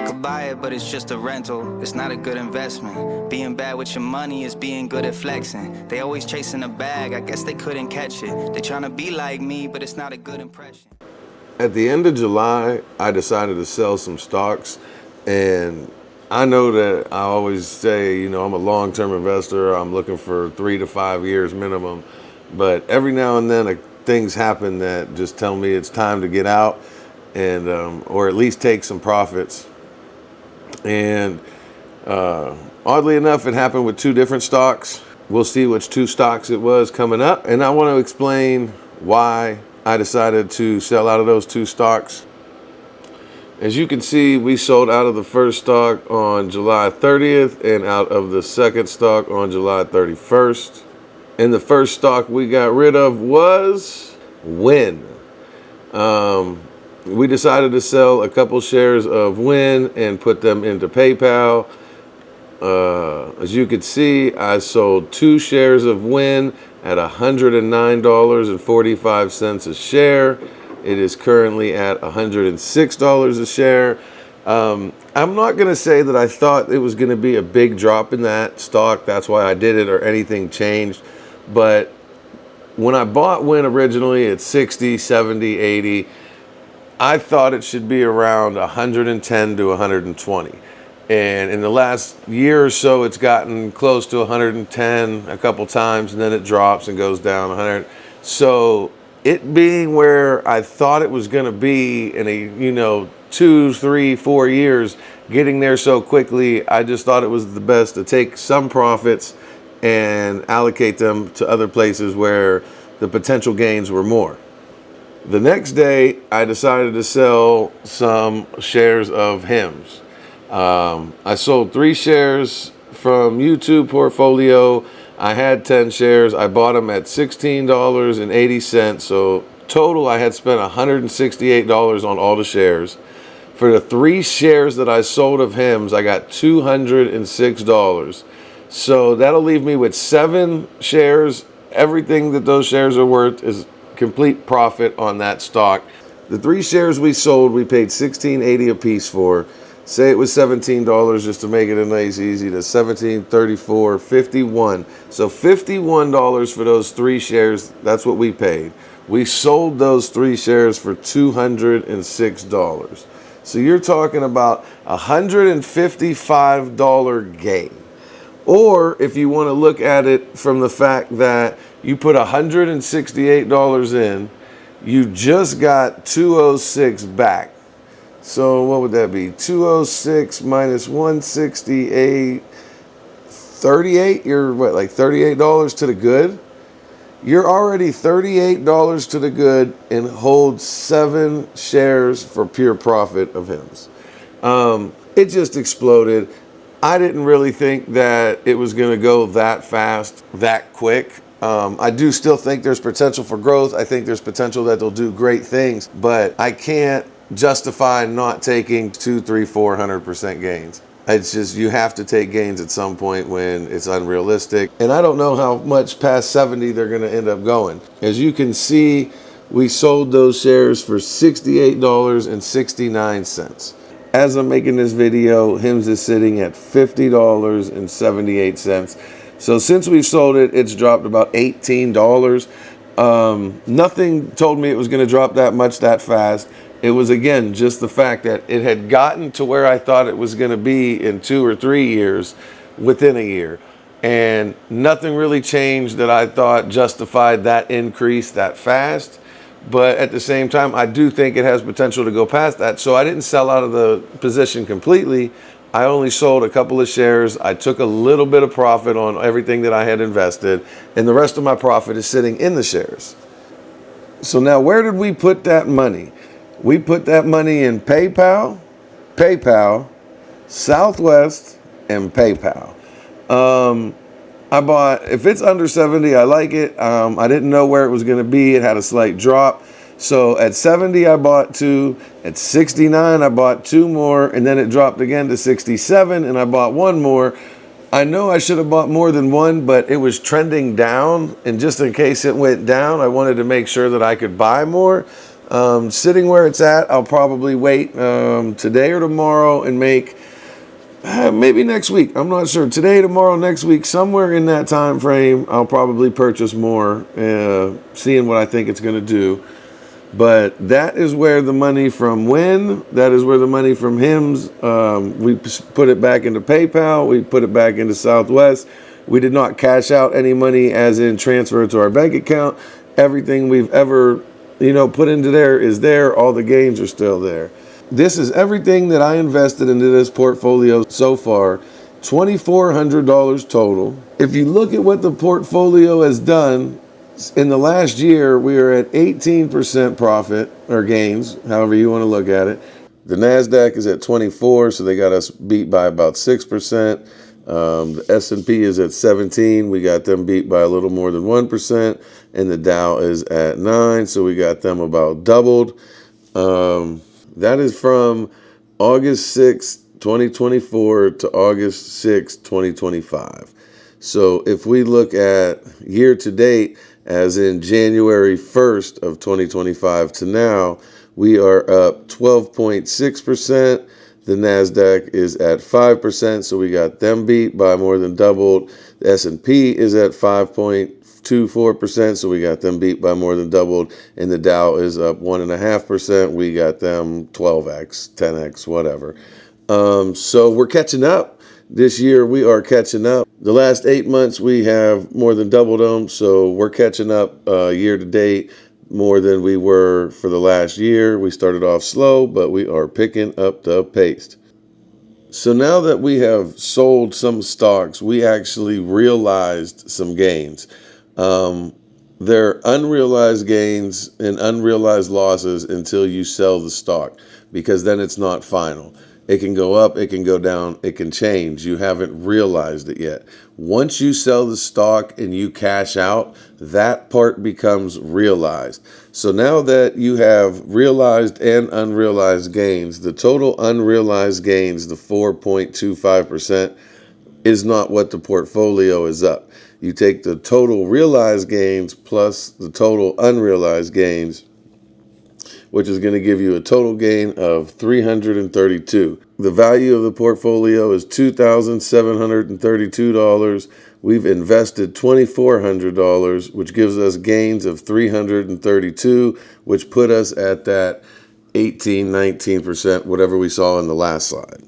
could buy it, but it's just a rental. It's not a good investment. Being bad with your money is being good at flexing. They always chasing a bag, I guess they couldn't catch it. They trying to be like me, but it's not a good impression. At the end of July, I decided to sell some stocks, and I know that I always say, you know, I'm a long-term investor. I'm looking for 3 to 5 years minimum, but every now and then things happen that just tell me it's time to get out and or at least take some profits. And oddly enough, it happened with 2 different stocks. We'll see which 2 stocks it was coming up, and I want to explain why I decided to sell out of those 2 stocks. As you can see, we sold out of the first stock on July 30th and out of the second stock on July 31st. And the first stock we got rid of was Wynn. We decided to sell a couple shares of Wynn and put them into PayPal. As you can see, I sold 2 shares of Wynn at $109.45 a share. It is currently at $106 a share. I'm not going to say that I thought it was going to be a big drop in that stock. That's why I did it, or anything changed. But when I bought Wynn originally at 60, 70, 80, I thought it should be around 110 to 120. And in the last year or so, it's gotten close to 110 a couple times, and then it drops and goes down 100. So it being where I thought it was going to be in a 2, 3, 4 years, getting there so quickly, I just thought it was the best to take some profits and allocate them to other places where the potential gains were more. The next day, I decided to sell some shares of Hims. I sold 3 shares from YouTube portfolio. I had 10 shares. I bought them at $16.80. So total, I had spent $168 on all the shares. For the 3 shares that I sold of Hims, I got $206. So that'll leave me with 7 shares. Everything that those shares are worth is complete profit on that stock. The 3 shares we sold, we paid $16.80 a piece for. Say it was $17 just to make it a nice easy, to 17, 34, 51. So $51 for those 3 shares, that's what we paid. We sold those 3 shares for $206. So you're talking about $155 gain. Or if you want to look at it from the fact that you put $168 in, you just got $206 back. So what would that be? 206 minus 168, 38? You're what, like $38 to the good? You're already $38 to the good and hold 7 shares for pure profit of Hims. It just exploded. I didn't really think that it was going to go that fast, that quick. I do still think there's potential for growth. I think there's potential that they'll do great things, but I can't justify not taking 2, 3, 400% gains. It's just, you have to take gains at some point when it's unrealistic. And I don't know how much past 70 they're going to end up going. As you can see, we sold those shares for $68.69. As I'm making this video, Hims is sitting at $50.78. So since we've sold it, it's dropped about $18. Nothing told me it was going to drop that much that fast. It was, again, just the fact that it had gotten to where I thought it was going to be in 2 or 3 years within a year. And nothing really changed that I thought justified that increase that fast. But at the same time, I do think it has potential to go past that. So I didn't sell out of the position completely. I only sold a couple of shares. I took a little bit of profit on everything that I had invested, and the rest of my profit is sitting in the shares. So now, where did we put that money? We put that money in PayPal, Southwest, and PayPal. I bought, if it's under 70, I like it. I didn't know where it was going to be. It had a slight drop. So at 70, I bought 2. At 69, I bought 2 more. And then it dropped again to 67, and I bought 1 more. I know I should have bought more than 1, but it was trending down. And just in case it went down, I wanted to make sure that I could buy more. Sitting where it's at, I'll probably wait today or tomorrow and make maybe next week. I'm not sure. Today, tomorrow, next week, somewhere in that time frame, I'll probably purchase more, seeing what I think it's going to do. But that is where the money from that is where the money from HIMS, we put it back into PayPal, we put it back into Southwest. We did not cash out any money as in transfer it to our bank account. Everything we've ever, put into there is there. All the gains are still there. This is everything that I invested into this portfolio so far, $2,400 total. If you look at what the portfolio has done, in the last year, we are at 18% profit or gains, however you want to look at it. The NASDAQ is at 24, so they got us beat by about 6%. The S&P is at 17. We got them beat by a little more than 1%. And the Dow is at 9, so we got them about doubled. That is from August 6, 2024 to August 6, 2025. So if we look at year to date, as in January 1st of 2025 to now, we are up 12.6%. The NASDAQ is at 5%, so we got them beat by more than doubled. The S&P is at 5.24%, so we got them beat by more than doubled. And the Dow is up 1.5%. We got them 12x, 10x, whatever. So we're catching up. This year, we are catching up. The last 8 months, we have more than doubled them, so we're catching up year to date more than we were for the last year. We started off slow, but we are picking up the pace. So now that we have sold some stocks, we actually realized some gains. They're unrealized gains and unrealized losses until you sell the stock, because then it's not final. It can go up, it can go down, it can change. You haven't realized it yet. Once you sell the stock and you cash out, that part becomes realized. So now that you have realized and unrealized gains, the total unrealized gains, the 4.25%, is not what the portfolio is up. You take the total realized gains plus the total unrealized gains, which is going to give you a total gain of $332. The value of the portfolio is $2,732. We've invested $2,400, which gives us gains of $332, which put us at that 18-19%, whatever we saw in the last slide.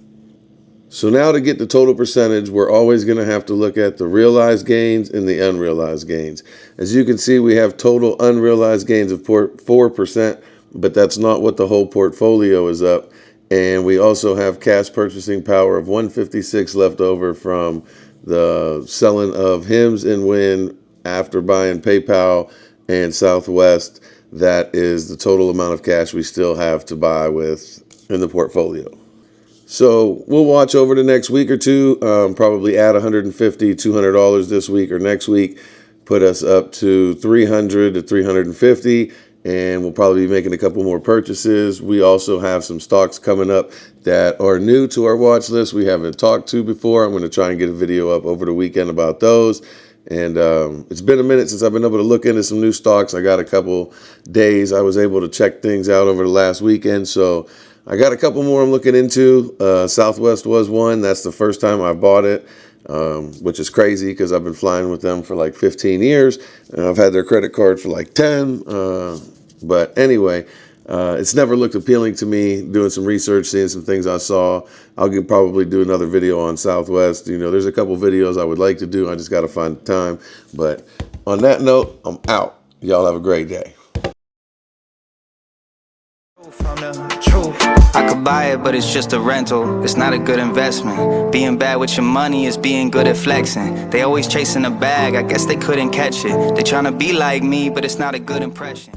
So now to get the total percentage, we're always going to have to look at the realized gains and the unrealized gains. As you can see, we have total unrealized gains of 4%, but that's not what the whole portfolio is up. And we also have cash purchasing power of 156 left over from the selling of HIMS and WIN after buying PayPal and Southwest. That is the total amount of cash we still have to buy with in the portfolio. So we'll watch over the next week or two, probably add $150, $200 this week or next week, put us up to $300 to $350. And we'll probably be making a couple more purchases. We also have some stocks coming up that are new to our watch list we haven't talked to before. I'm going to try and get a video up over the weekend about those. And it's been a minute since I've been able to look into some new stocks. I got a couple days I was able to check things out over the last weekend. So I got a couple more I'm looking into. Southwest was one. That's the first time I bought it. Which is crazy because I've been flying with them for like 15 years. And I've had their credit card for like 10. But anyway, it's never looked appealing to me. Doing some research, seeing some things I saw. I'll probably do another video on Southwest. There's a couple videos I would like to do. I just got to find the time. But on that note, I'm out. Y'all have a great day. From the truth, I could buy it, but it's just a rental. It's not a good investment. Being bad with your money is being good at flexing. They always chasing a bag, I guess they couldn't catch it. They trying to be like me, but it's not a good impression.